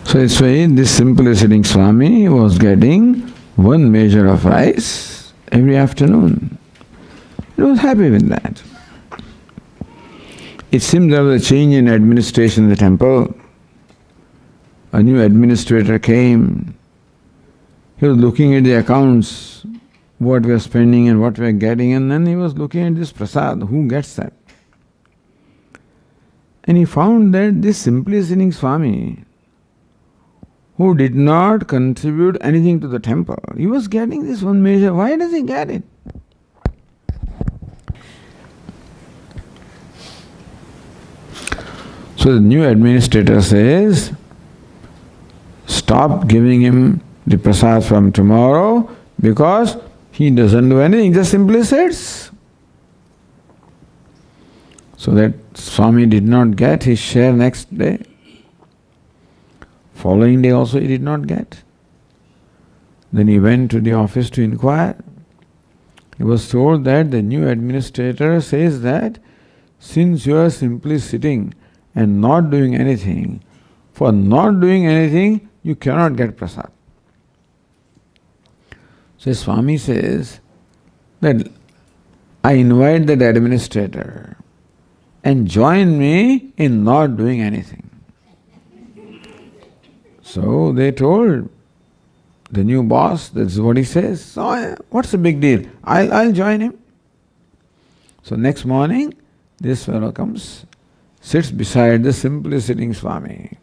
So this way, this simply sitting Swami was getting one measure of rice every afternoon. He was happy with that. It seems there was a change in administration in the temple. A new administrator came. He was looking at the accounts, what we are spending and what we are getting, and then he was looking at this prasad, who gets that? And he found that this simply sitting Swami, who did not contribute anything to the temple, he was getting this one measure. Why does he get it? So the new administrator says, stop giving him the prasad from tomorrow because he doesn't do anything, just simply sits. So that Swami did not get his share next day. Following day also he did not get. Then he went to the office to inquire. He was told that the new administrator says that since you are simply sitting and not doing anything, for not doing anything you cannot get prasad. So Swami says that I invite that administrator and join me in not doing anything. So they told the new boss, that's what he says. So what's the big deal? I'll join him. So next morning, this fellow comes, sits beside the simply sitting Swami.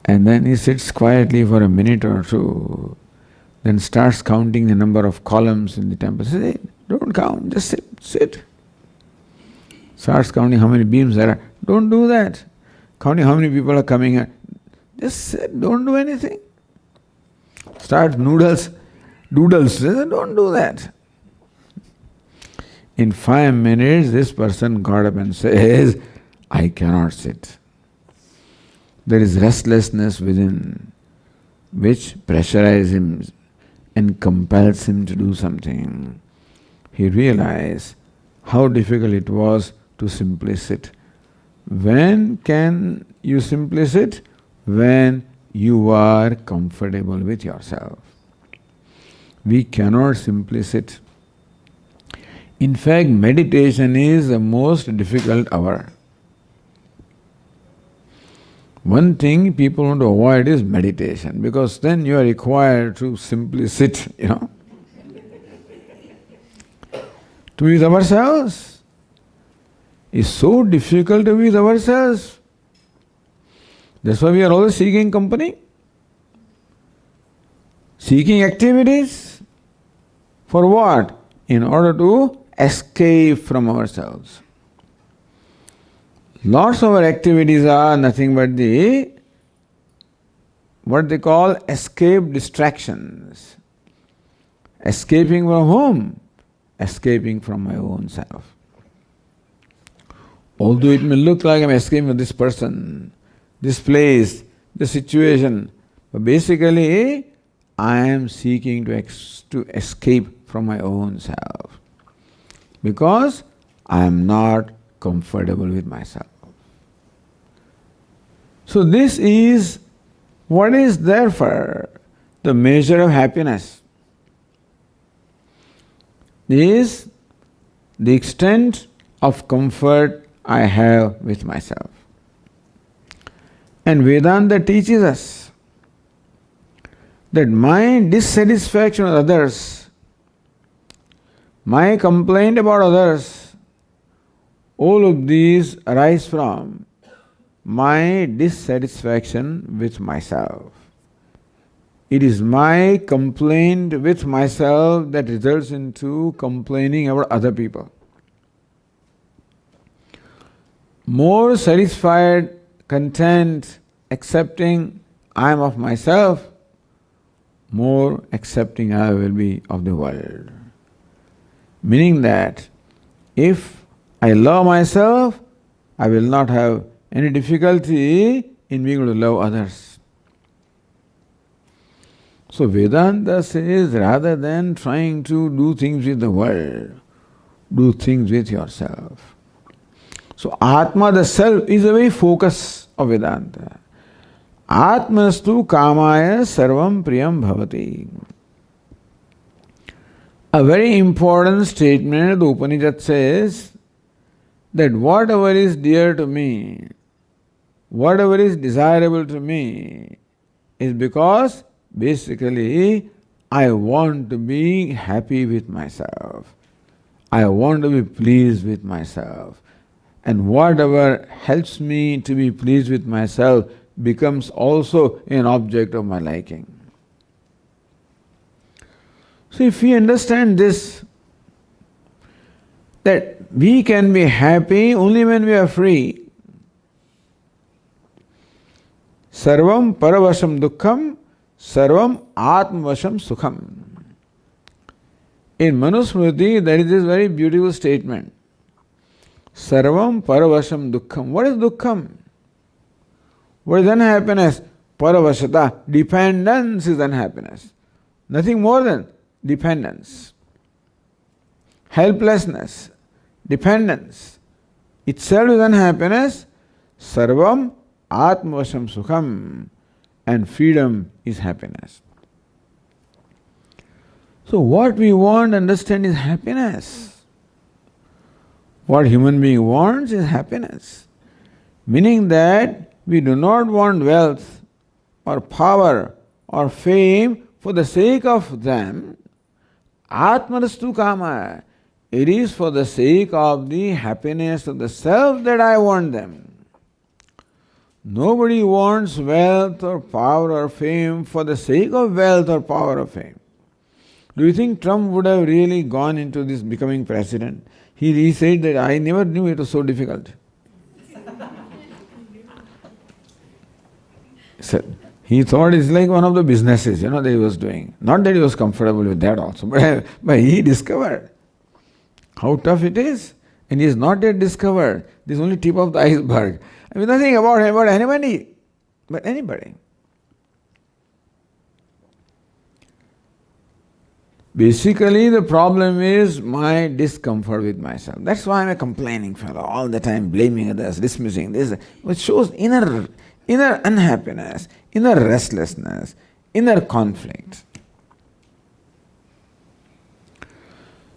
And then he sits quietly for a minute or two, then starts counting the number of columns in the temple. Says, hey, don't count, just sit. Starts counting how many beams there are. Don't do that. Counting how many people are coming in. Just sit, don't do anything. Start doodles. Don't do that. In 5 minutes, this person got up and says, I cannot sit. There is restlessness within which pressurizes him and compels him to do something. He realized how difficult it was to simply sit. When can you simply sit? When you are comfortable with yourself. We cannot simply sit. In fact, meditation is the most difficult hour. One thing people want to avoid is meditation, because then you are required to simply sit, to be with ourselves. It's so difficult to be with ourselves. That's why we are always seeking company, seeking activities. For what? In order to escape from ourselves. Lots of our activities are nothing but what they call escape distractions. Escaping from whom? Escaping from my own self. Although it may look like I'm escaping from this person, this place, this situation, but basically I am seeking to escape from my own self because I am not comfortable with myself. So this is what is therefore the measure of happiness. Is the extent of comfort I have with myself. And Vedanta teaches us that my dissatisfaction with others, my complaint about others, all of these arise from my dissatisfaction with myself. It is my complaint with myself that results into complaining about other people. More satisfied, content, accepting I am of myself, more accepting I will be of the world. Meaning that if I love myself, I will not have any difficulty in being able to love others. So Vedanta says rather than trying to do things with the world, do things with yourself. So Atma, the self, is the very focus of Vedanta. Atmastu kamaya sarvam priyam bhavati. A very important statement the Upanishad says that whatever is dear to me, whatever is desirable to me, is because basically I want to be happy with myself. I want to be pleased with myself. And whatever helps me to be pleased with myself becomes also an object of my liking. So if we understand this, that we can be happy only when we are free. Sarvam paravasham dukkham, sarvam atmavasham sukham. In Manusmriti, there is this very beautiful statement. Sarvam paravasham dukkham. What is dukkham? What is unhappiness? Paravashata. Dependence is unhappiness. Nothing more than dependence. Helplessness. Dependence. Itself is unhappiness. Sarvam atmavasham sukham. And freedom is happiness. So what we want to understand is happiness. What human being wants is happiness. Meaning that we do not want wealth or power or fame for the sake of them. Atmanastu kama. It is for the sake of the happiness of the self that I want them. Nobody wants wealth or power or fame for the sake of wealth or power or fame. Do you think Trump would have really gone into this becoming president? He said that I never knew it was so difficult. So he thought it's like one of the businesses, that he was doing. Not that he was comfortable with that also, but he discovered how tough it is. And he has not yet discovered. This is only tip of the iceberg. I mean, nothing about anybody, but anybody. Basically, the problem is my discomfort with myself. That's why I'm a complaining fellow, all the time blaming others, dismissing this, which shows inner unhappiness, inner restlessness, inner conflict.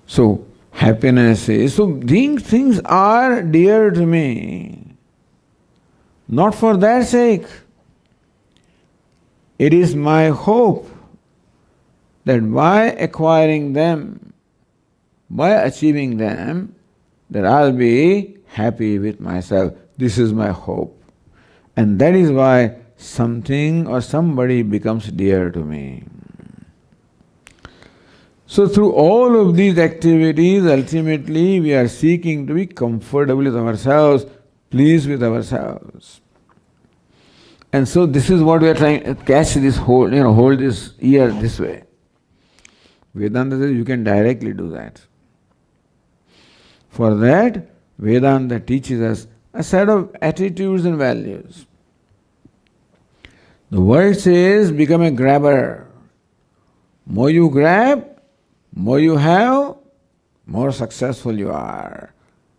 So, happiness is, so these things are dear to me, not for their sake. It is my hope that by acquiring them, by achieving them, that I'll be happy with myself. This is my hope. And that is why something or somebody becomes dear to me. So through all of these activities, ultimately we are seeking to be comfortable with ourselves, pleased with ourselves. And so this is what we are trying to catch this hold this ear this way. Vedanta says you can directly do that. For that, Vedanta teaches us a set of attitudes and values. The world says become a grabber. More you grab, more you have, more successful you are,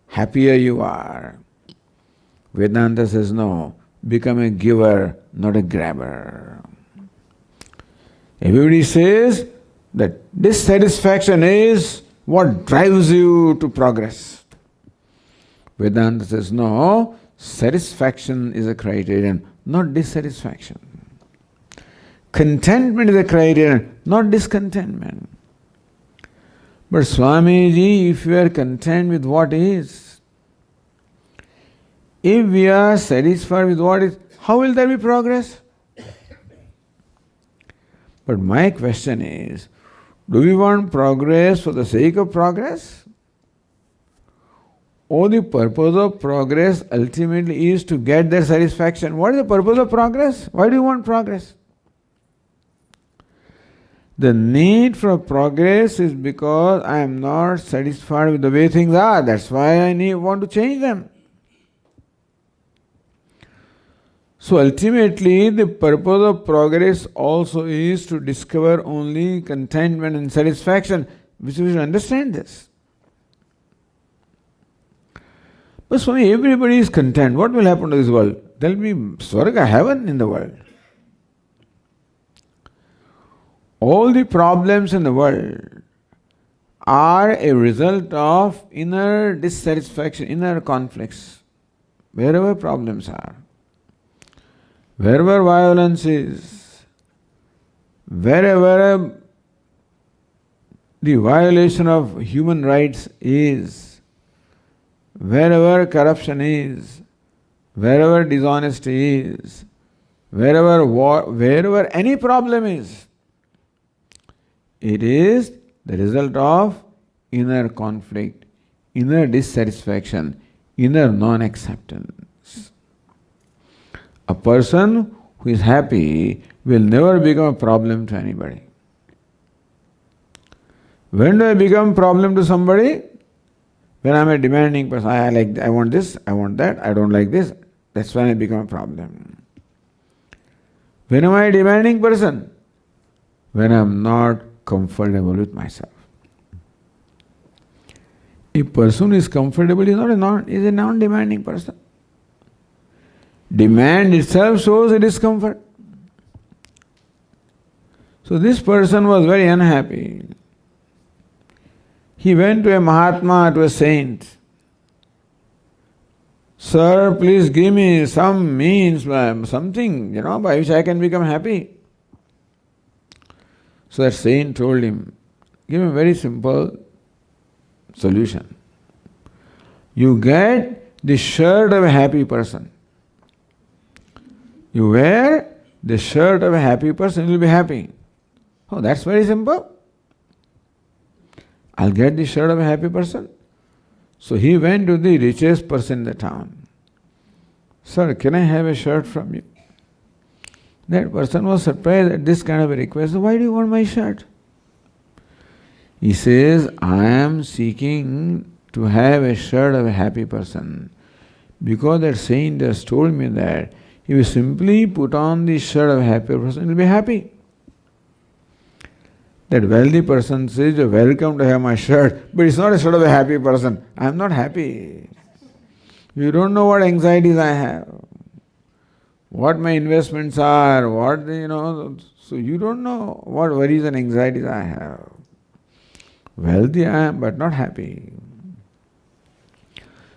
happier you are. Vedanta says no, become a giver, not a grabber. Everybody says that dissatisfaction is what drives you to progress. Vedanta says no, satisfaction is a criterion, not dissatisfaction. Contentment is a criterion, not discontentment. But Swamiji, if we are content with what is, if we are satisfied with what is, how will there be progress? But my question is, do we want progress for the sake of progress? Or the purpose of progress ultimately is to get their satisfaction? What is the purpose of progress? Why do you want progress? The need for progress is because I am not satisfied with the way things are. That's why I want to change them. So ultimately, the purpose of progress also is to discover only contentment and satisfaction, which we should understand this. But Swami, everybody is content. What will happen to this world? There will be Swarga, heaven in the world. All the problems in the world are a result of inner dissatisfaction, inner conflicts. Wherever problems are, wherever violence is, wherever the violation of human rights is, wherever corruption is, wherever dishonesty is, wherever war, wherever any problem is, it is the result of inner conflict, inner dissatisfaction, inner non-acceptance. A person who is happy will never become a problem to anybody. When do I become a problem to somebody? When I am a demanding person. I want this, I want that, I don't like this. That's when I become a problem. When am I a demanding person? When I am not comfortable with myself. A person who is comfortable is a non-demanding person. Demand itself shows a discomfort. So this person was very unhappy. He went to a Mahatma, to a saint. Sir, please give me some means, something, by which I can become happy. So that saint told him, give him a very simple solution. You get the shirt of a happy person. You wear the shirt of a happy person, you will be happy. Oh, that's very simple. I'll get the shirt of a happy person. So he went to the richest person in the town. Sir, can I have a shirt from you? That person was surprised at this kind of a request. Why do you want my shirt? He says, I am seeking to have a shirt of a happy person. Because that saint has told me that if you simply put on the shirt of a happy person, you will be happy. That wealthy person says, you're welcome to have my shirt, but it's not a shirt of a happy person. I am not happy. You don't know what anxieties I have, what my investments are, so you don't know what worries and anxieties I have. Wealthy I am, but not happy.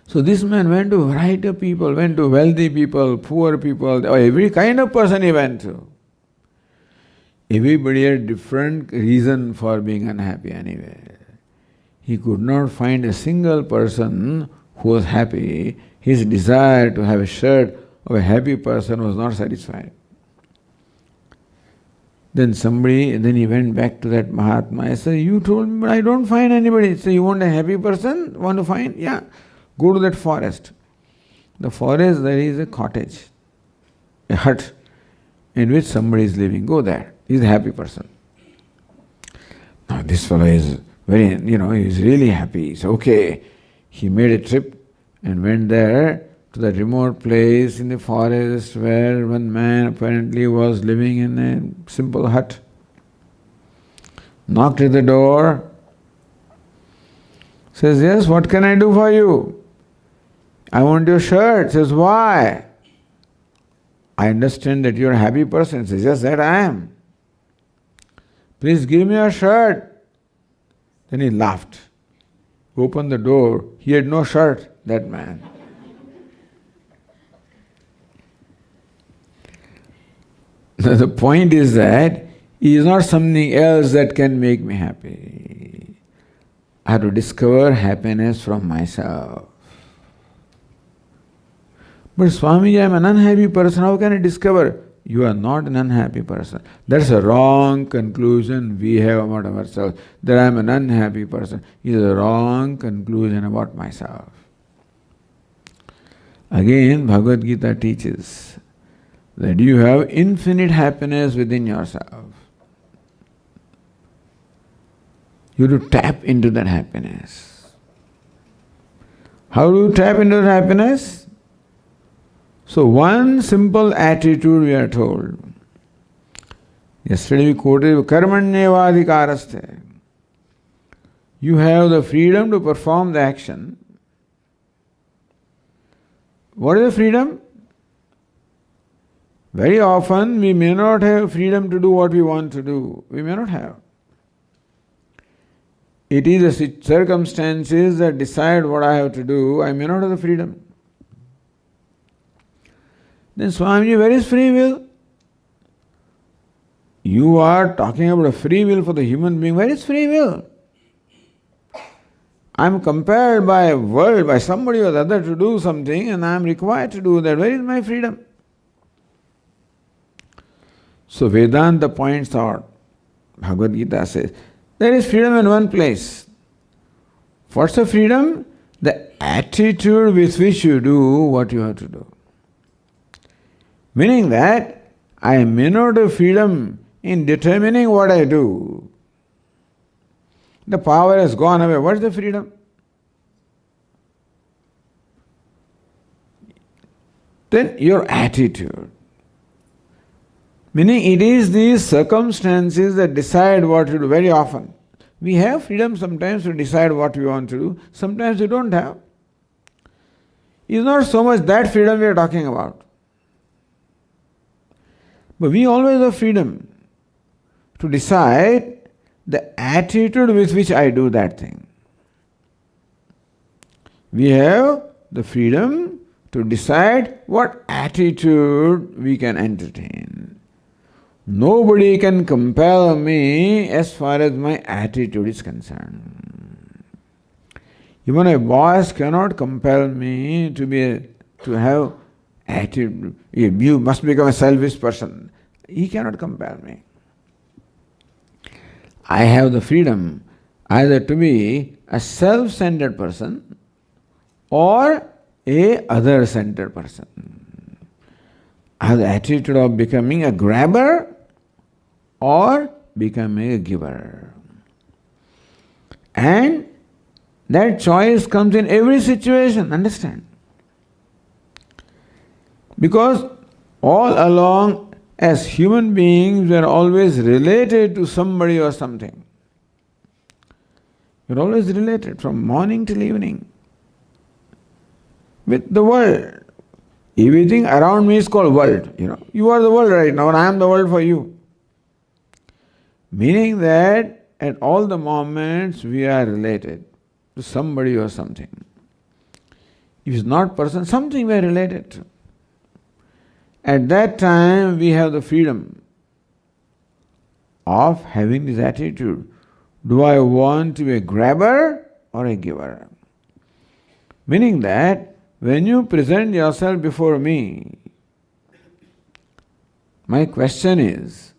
So this man went to a variety of people, went to wealthy people, poor people, every kind of person he went to. Everybody had different reason for being unhappy anyway. He could not find a single person who was happy. His desire to have a shirt of a happy person was not satisfied. Then he went back to that Mahatma. I said, you told me, but I don't find anybody. So you want a happy person? Want to find? Yeah. Go to that forest. The forest, there is a cottage, a hut in which somebody is living. Go there. He's a happy person. Now this fellow is very, he's really happy. He's okay. He made a trip and went there to the remote place in the forest where one man apparently was living in a simple hut. Knocked at the door. Says, yes, what can I do for you? I want your shirt. Says, why? I understand that you're a happy person. Says, yes, that I am. Please give me your shirt. Then he laughed. Opened the door. He had no shirt, that man. The point is that he is not something else that can make me happy. I have to discover happiness from myself. But Swami, I am an unhappy person. How can I discover? You are not an unhappy person. That's a wrong conclusion we have about ourselves. That I am an unhappy person is a wrong conclusion about myself. Again, Bhagavad Gita teaches that you have infinite happiness within yourself. You have to tap into that happiness. How do you tap into that happiness? So one simple attitude we are told. Yesterday we quoted karmanyevadhikaraste. You have the freedom to perform the action. What is the freedom? Very often we may not have freedom to do what we want to do. We may not have. It is the circumstances that decide what I have to do. I may not have the freedom. Then Swamiji, where is free will? You are talking about a free will for the human being. Where is free will? I am compelled by a world, by somebody or the other to do something, and I am required to do that. Where is my freedom? So Vedanta points out, Bhagavad Gita says, there is freedom in one place. What's the freedom? The attitude with which you do what you have to do. Meaning that I may not have freedom in determining what I do. The power has gone away. What is the freedom? Then your attitude. Meaning it is these circumstances that decide what you do very often. We have freedom sometimes to decide what we want to do. Sometimes we don't have. It's not so much that freedom we are talking about. But we always have freedom to decide the attitude with which I do that thing. We have the freedom to decide what attitude we can entertain. Nobody can compel me as far as my attitude is concerned. Even a boss cannot compel me to have attitude. You must become a selfish person. He cannot compel me. I have the freedom either to be a self-centered person or a other-centered person. I have the attitude of becoming a grabber or becoming a giver. And that choice comes in every situation, understand? Because all along, as human beings, we are always related to somebody or something. You're always related from morning till evening with the world. Everything around me is called world. You are the world right now and I am the world for you. Meaning that at all the moments we are related to somebody or something. If it's not person, something we are related to. At that time, we have the freedom of having this attitude. Do I want to be a grabber or a giver? Meaning that when you present yourself before me, my question is,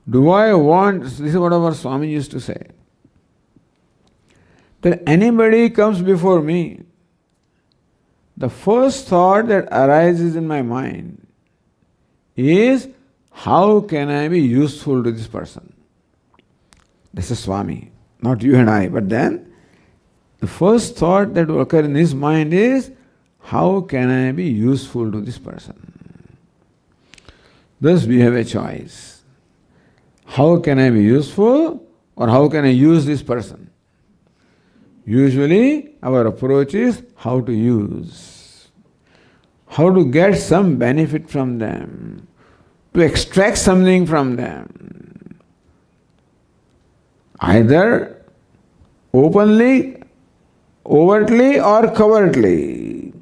do I want, this is what our Swami used to say, that anybody comes before me, the first thought that arises in my mind is, how can I be useful to this person? This is Swami, not you and I. But then, the first thought that will occur in his mind is, how can I be useful to this person? Thus we have a choice. How can I be useful or how can I use this person? Usually our approach is how to use, how to get some benefit from them, to extract something from them. Either openly, overtly or covertly.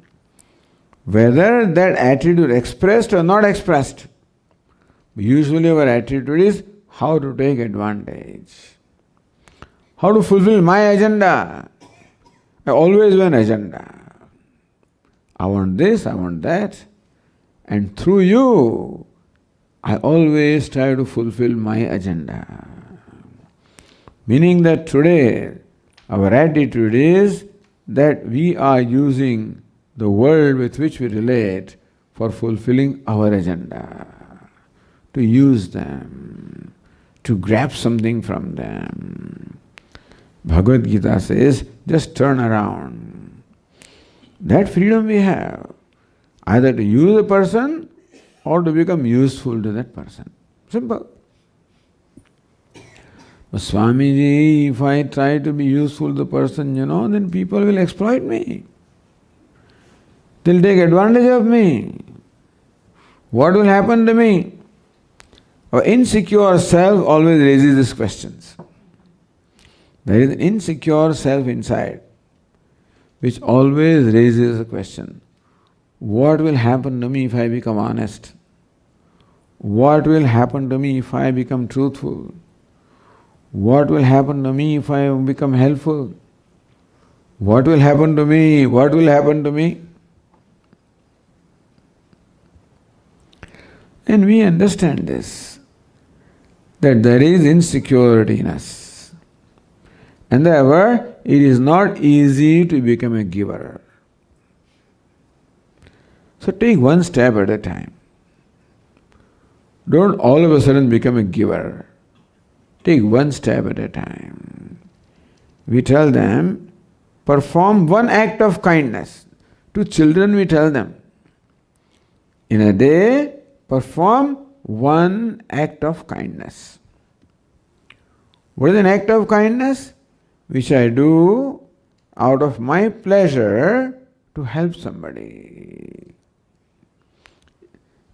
Whether that attitude is expressed or not expressed. Usually our attitude is how to take advantage, how to fulfill my agenda. I always have an agenda. I want this, I want that, and through you, I always try to fulfill my agenda. Meaning that today, our attitude is that we are using the world with which we relate for fulfilling our agenda, to use them, to grab something from them. Bhagavad Gita says, just turn around. That freedom we have, either to use a person or to become useful to that person. Simple. But Swamiji, if I try to be useful to the person, then people will exploit me. They'll take advantage of me. What will happen to me? Our insecure self always raises these questions. There is an insecure self inside which always raises a question. What will happen to me if I become honest? What will happen to me if I become truthful? What will happen to me if I become helpful? What will happen to me? What will happen to me? And we understand this, that there is insecurity in us. And therefore, it is not easy to become a giver. So take one step at a time. Don't all of a sudden become a giver. Take one step at a time. We tell them, perform one act of kindness. To children we tell them, in a day, perform one act of kindness. What is an act of kindness? Which I do out of my pleasure to help somebody.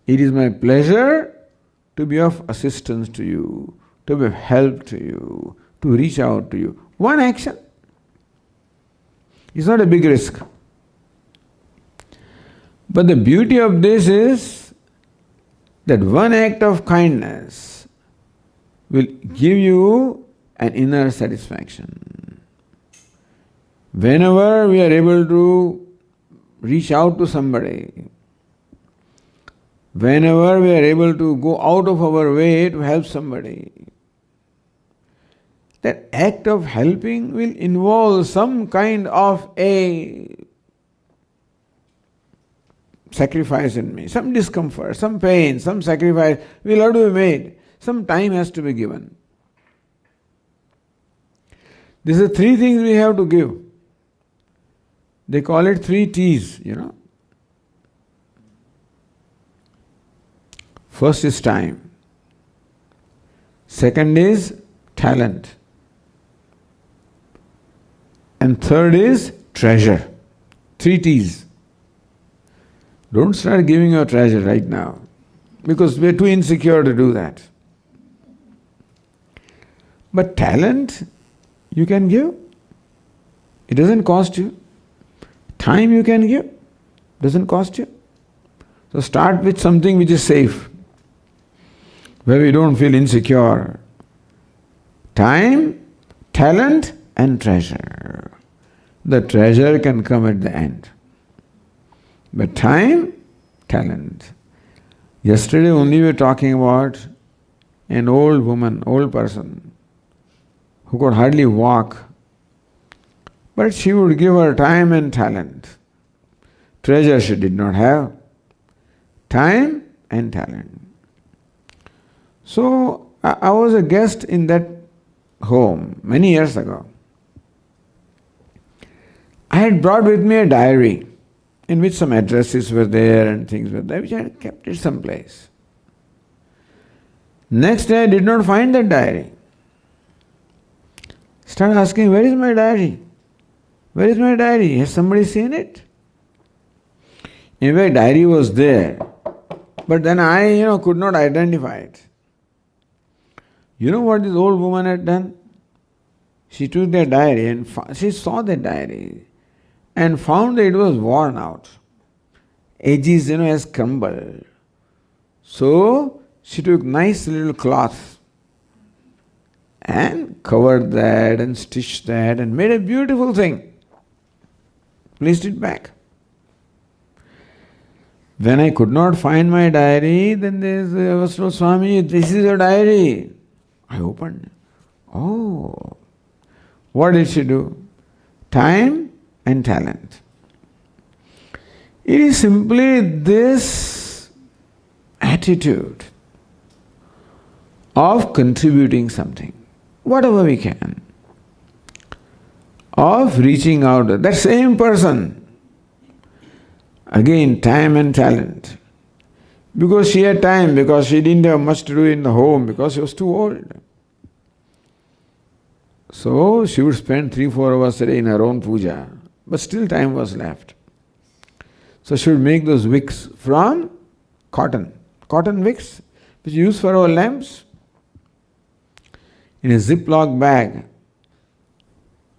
It is my pleasure to be of assistance to you, to be of help to you, to reach out to you. One action. It's not a big risk. But the beauty of this is that one act of kindness will give you an inner satisfaction. Whenever we are able to reach out to somebody, whenever we are able to go out of our way to help somebody, that act of helping will involve some kind of a sacrifice in me, some discomfort, some pain, some sacrifice will have to be made, some time has to be given. These are three things we have to give. They call it 3 T's, First is time. Second is talent. And third is treasure. 3 T's. Don't start giving your treasure right now, because we're too insecure to do that. But talent, you can give. It doesn't cost you. Time you can give. Doesn't cost you. So start with something which is safe, where we don't feel insecure. Time, talent, and treasure. The treasure can come at the end. But time, talent. Yesterday only we were talking about an old woman, old person, who could hardly walk, but she would give her time and talent. Treasure she did not have. Time and talent. So I was a guest in that home many years ago. I had brought with me a diary in which some addresses were there and things were there, which I had kept it someplace. Next day I did not find that diary. Started asking, where is my diary? Where is my diary? Has somebody seen it? In fact, diary was there, but then I, could not identify it. You know what this old woman had done? She took their diary and she saw the diary and found that it was worn out. Edges, has crumbled. So she took nice little cloth and covered that and stitched that and made a beautiful thing. Placed it back. When I could not find my diary, then I was told, Swami, this is your diary. I opened. Oh, what did she do? Time and talent. It is simply this attitude of contributing something, whatever we can, of reaching out. That same person, again, time and talent. Because she had time, because she didn't have much to do in the home, because she was too old. So she would spend 3-4 hours a day in her own puja, but still time was left. So should make those wicks from cotton. Cotton wicks, which you use for our lamps. In a Ziploc bag.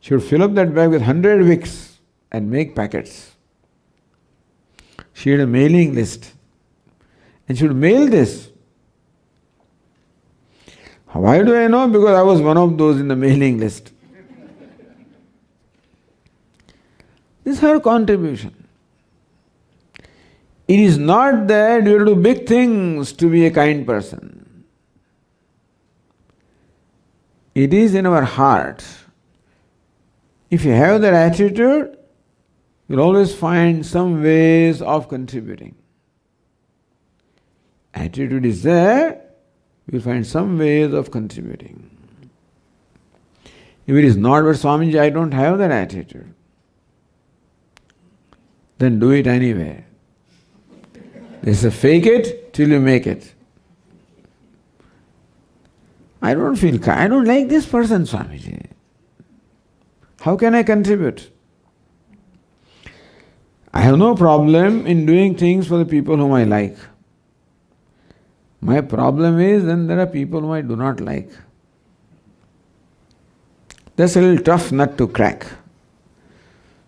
Should fill up that bag with 100 wicks and make packets. She had a mailing list. And should mail this. Why do I know? Because I was one of those in the mailing list. This is her contribution. It is not that you have to do big things to be a kind person. It is in our heart. If you have that attitude, you'll always find some ways of contributing. Attitude is there, you'll find some ways of contributing. If it is not, but Swamiji, I don't have that attitude, then do it anyway. They say, fake it till you make it. I don't like this person, Swamiji. How can I contribute? I have no problem in doing things for the people whom I like. My problem is then there are people whom I do not like. That's a little tough nut to crack.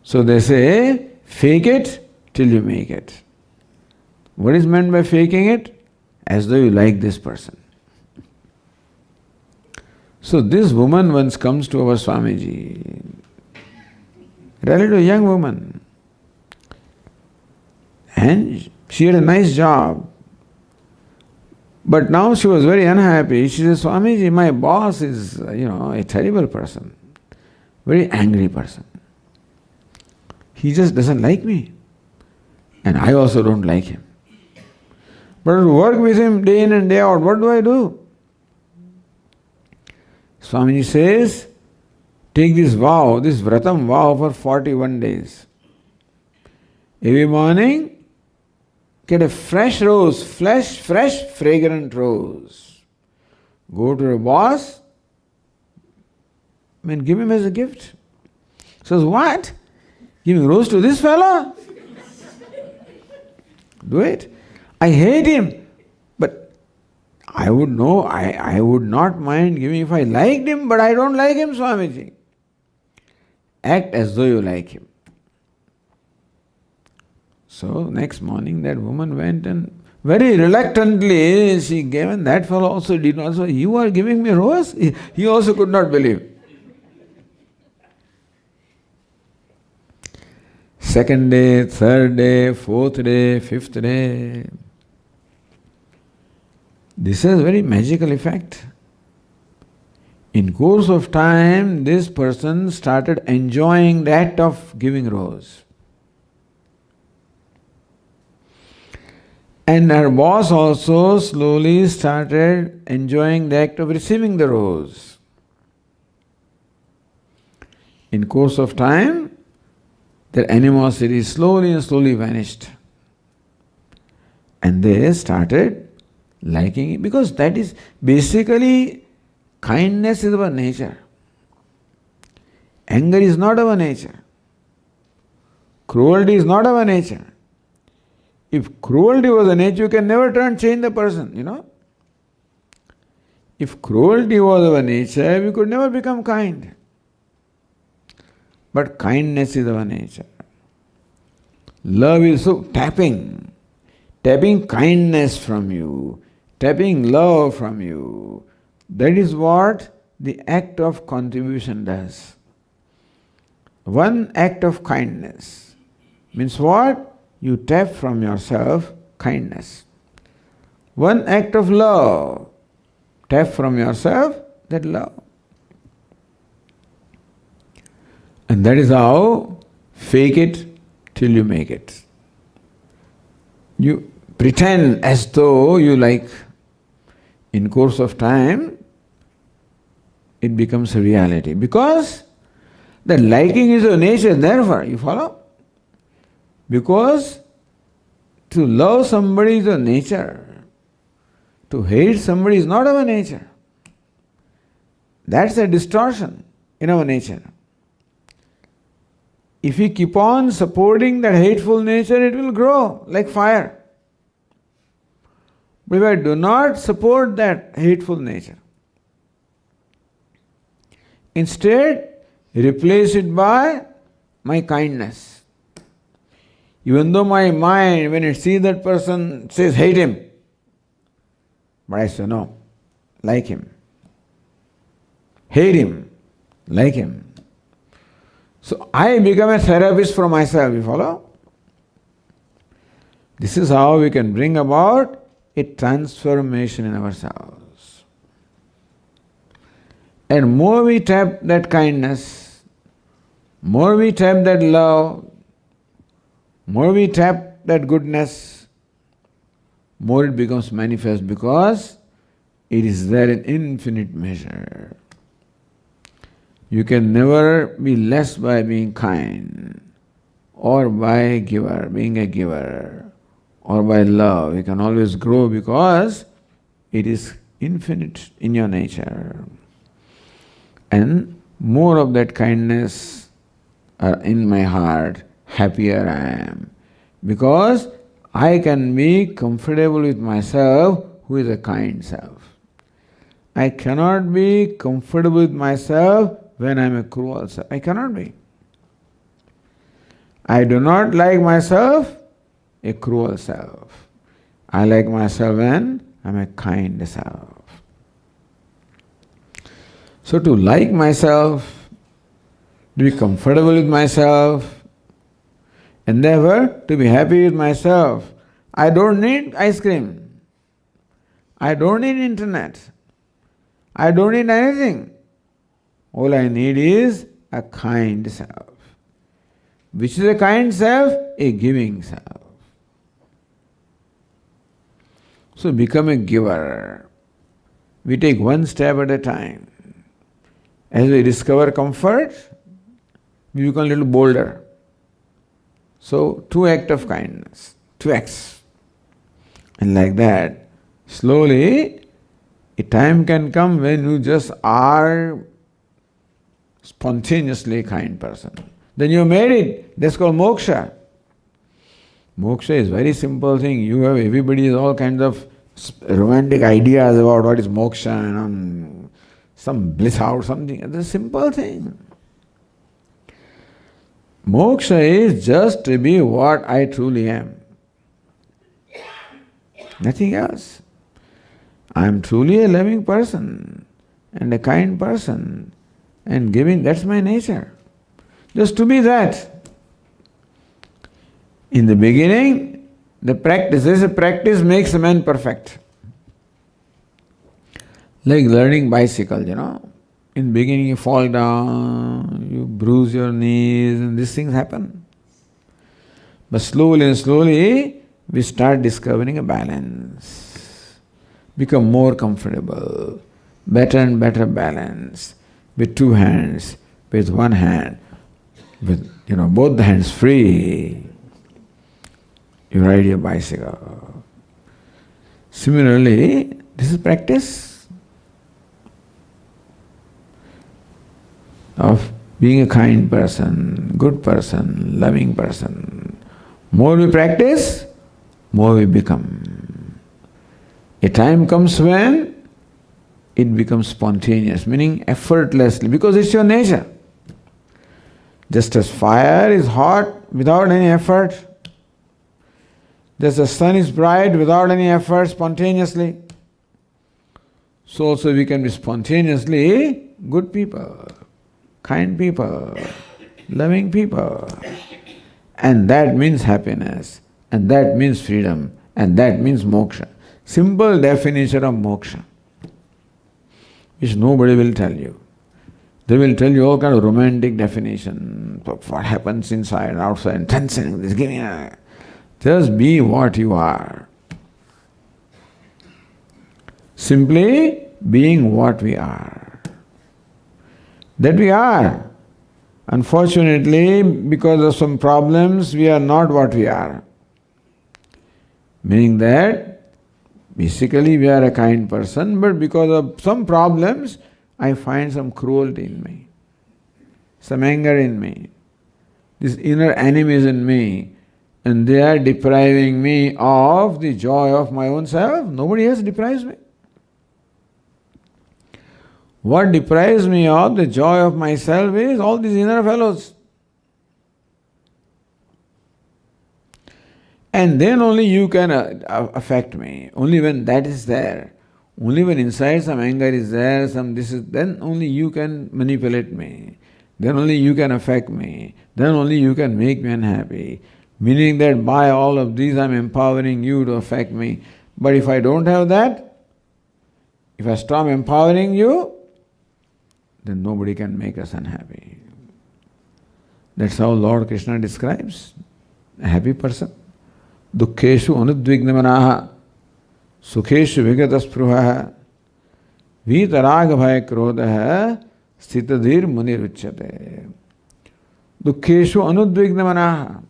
So they say, fake it till you make it. What is meant by faking it? As though you like this person. So this woman once comes to our Swamiji, relative young woman, and she had a nice job. But now she was very unhappy. She says, Swamiji, my boss is, a terrible person, very angry person. He just doesn't like me. And I also don't like him. But to work with him day in and day out, what do I do? Swamiji says, take this vow, this vratam vow for 41 days. Every morning, get a fresh rose, fresh, fragrant rose. Go to your boss, and give him as a gift. Says, what? Giving rose to this fellow? Do it. I hate him, but I would know, I would not mind giving if I liked him, but I don't like him, Swamiji. Act as though you like him. So next morning that woman went and very reluctantly she gave, and that fellow also did not. So you are giving me rose? He also could not believe. Second day, third day, fourth day, fifth day. This has very magical effect. In course of time, this person started enjoying the act of giving rose. And her boss also slowly started enjoying the act of receiving the rose. In course of time, their animosity slowly and slowly vanished. And they started liking it, because that is basically, kindness is our nature. Anger is not our nature. Cruelty is not our nature. If cruelty was a nature, you can never change the person, If cruelty was our nature, we could never become kind. But kindness is our nature. Love is so tapping kindness from you, tapping love from you. That is what the act of contribution does. One act of kindness means what? You tap from yourself kindness. One act of love, tap from yourself that love. And that is how fake it till you make it. You pretend as though you like. In course of time, it becomes a reality. Because the liking is your nature, therefore, you follow? Because to love somebody is your nature. To hate somebody is not our nature. That's a distortion in our nature. If we keep on supporting that hateful nature, it will grow like fire. But if I do not support that hateful nature, instead replace it by my kindness. Even though my mind, when it sees that person, says hate him, but I say no, like him. Hate him, like him. So I become a therapist for myself, you follow? This is how we can bring about a transformation in ourselves. And more we tap that kindness, more we tap that love, more we tap that goodness, more it becomes manifest because it is there in infinite measure. You can never be less by being kind, or by being a giver, or by love. You can always grow because it is infinite in your nature. And more of that kindness are in my heart, happier I am. Because I can be comfortable with myself who is a kind self. I cannot be comfortable with myself when I am a cruel self. I cannot be. I do not like myself a cruel self. I like myself when I am a kind self. So to like myself, to be comfortable with myself, endeavor to be happy with myself. I don't need ice cream. I don't need internet. I don't need anything. All I need is a kind self. Which is a kind self? A giving self. So become a giver. We take one step at a time. As we discover comfort, we become a little bolder. So 2 acts of kindness, 2 acts. And like that, slowly, a time can come when you just are spontaneously a kind person. Then you made it. That's called moksha. Moksha is a very simple thing. You have everybody has all kinds of romantic ideas about what is moksha and some bliss out, something. It's a simple thing. Moksha is just to be what I truly am. Nothing else. I am truly a loving person and a kind person and giving, that's my nature. Just to be that. In the beginning, the practice, there's a practice makes a man perfect. Like learning bicycle, In the beginning you fall down, you bruise your knees, and these things happen. But slowly and slowly, we start discovering a balance. Become more comfortable, better and better balance, with 2 hands, with 1 hand, with both the hands free. You ride your bicycle. Similarly, this is practice of being a kind person, good person, loving person. More we practice, more we become. A time comes when it becomes spontaneous, meaning effortlessly, because it's your nature. Just as fire is hot without any effort, just as sun is bright without any effort, spontaneously, so also we can be spontaneously good people, kind people, loving people. And that means happiness, and that means freedom, and that means moksha. Simple definition of moksha, which nobody will tell you. They will tell you all kind of romantic definition of what happens inside, outside, transcending this, giving a... Just be what you are. Simply being what we are. That we are. Unfortunately, because of some problems, we are not what we are. Meaning that, basically we are a kind person, but because of some problems, I find some cruelty in me, some anger in me, this inner enemies in me, and they are depriving me of the joy of my own self. Nobody else deprives me. What deprives me of the joy of myself is all these inner fellows. And then only you can affect me. Only when that is there. Only when inside some anger is there, then only you can manipulate me. Then only you can affect me. Then only you can make me unhappy. Meaning that by all of these I'm empowering you to affect me. But if I don't have that, if I stop empowering you, then nobody can make us unhappy. That's how Lord Krishna describes a happy person. Dukkeshu anudvignamanaha sukheshu vigataspruhaha vitaraga bhaya krodhaha sthitadhir muniruchyate. Dukkeshu anudvignamanaha.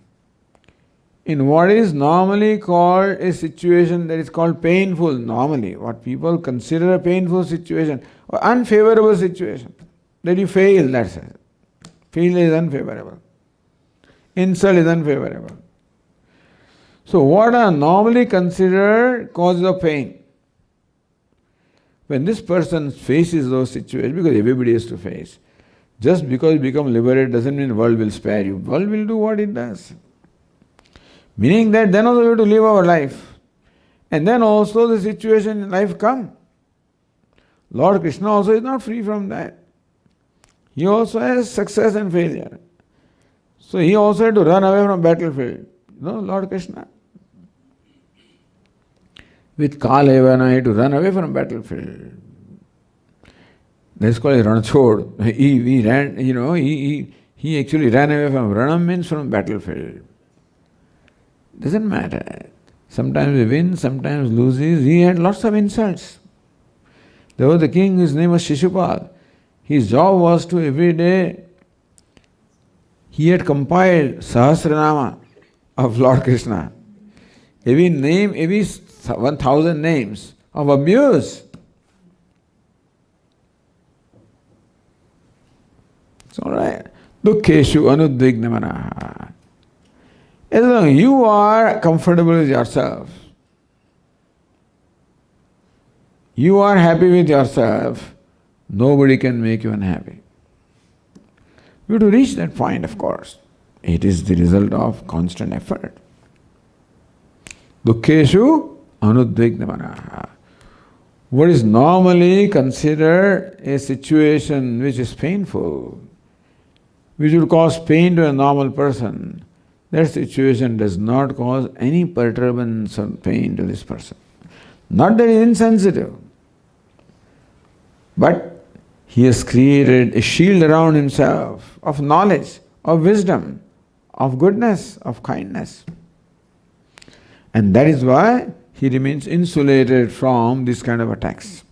In what is normally called a situation that is called painful, normally, what people consider a painful situation or unfavorable situation, that you fail, that's it. Failure is unfavorable. Insult is unfavorable. So what are normally considered causes of pain? When this person faces those situations, because everybody has to face, just because you become liberated doesn't mean the world will spare you. The world will do what it does. Meaning that then also we have to live our life. And then also the situation in life come. Lord Krishna also is not free from that. He also has success and failure. So he also had to run away from battlefield. Lord Krishna. With Kalevana, he had to run away from battlefield. That's called a Ranchod. He ran, he actually ran away from Ranam, means from battlefield. Doesn't matter. Sometimes he wins, sometimes loses. He had lots of insults. There was the king, his name was Shishupal. His job was to every day, he had compiled Sahasranama of Lord Krishna. Every name, every 1,000 names of abuse. It's alright. Dukkeshu anudvignamanaha. As long as you are comfortable with yourself, you are happy with yourself, nobody can make you unhappy. You have to reach that point, of course. It is the result of constant effort. Dukkeshu anudvignamanaha. What is normally considered a situation which is painful, which would cause pain to a normal person, that situation does not cause any perturbance or pain to this person. Not that he is insensitive, but he has created a shield around himself of knowledge, of wisdom, of goodness, of kindness. And that is why he remains insulated from this kind of attacks.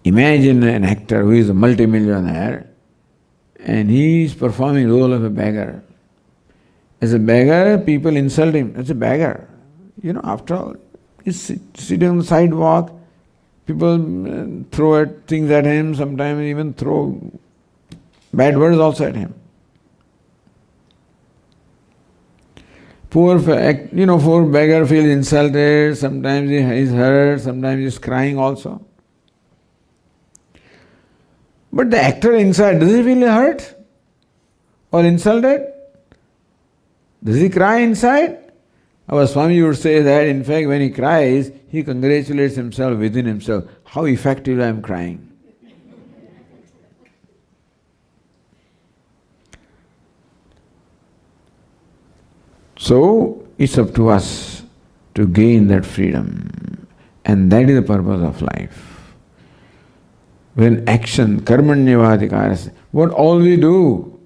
Imagine an actor who is a multimillionaire and he is performing the role of a beggar. As a beggar, people insult him. As a beggar, after all, he's sitting on the sidewalk, people throw things at him, sometimes even throw bad words also at him. Poor beggar feels insulted, sometimes he is hurt, sometimes he is crying also. But the actor inside, does he feel hurt or insulted? Does he cry inside? Our Swami would say that, in fact, when he cries, he congratulates himself within himself. How effectively I am crying. So, it's up to us to gain that freedom. And that is the purpose of life. When action, karmanyavadhikaras, what all we do,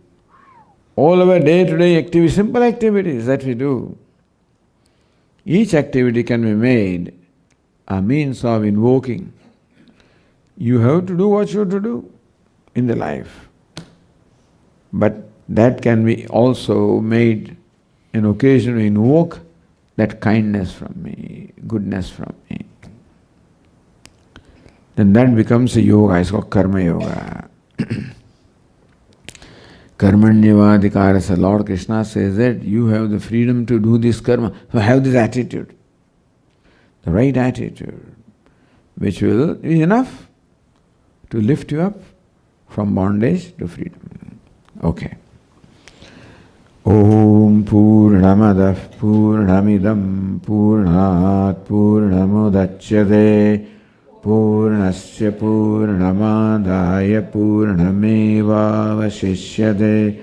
all our day-to-day activities, simple activities that we do, each activity can be made a means of invoking. You have to do what you have to do in the life. But that can be also made an occasion to invoke that kindness from me, goodness from me. Then that becomes a yoga, it's called karma yoga. Karmanyavadikarasa. Lord Krishna says that you have the freedom to do this karma. So have this attitude, the right attitude, which will be enough to lift you up from bondage to freedom. Okay. Om Purnamadah Purnamidam Purnat Purnamudachyate Purnasya Purnamadaya Purnameva Vasishyate.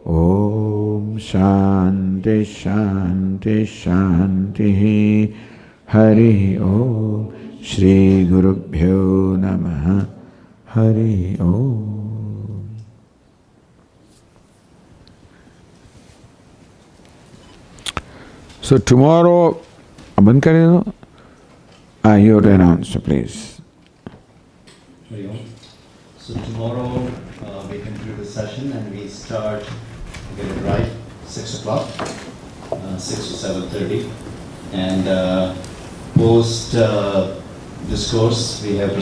Om Shanti Shanti Shanti. Hari Om. Shri Gurubhyo Namaha. Hari Om. So tomorrow, बंद करें दो. You have to announce, please. So tomorrow we conclude the session and we start, get it right, 6 o'clock, 6 to 7:30. And post discourse, we have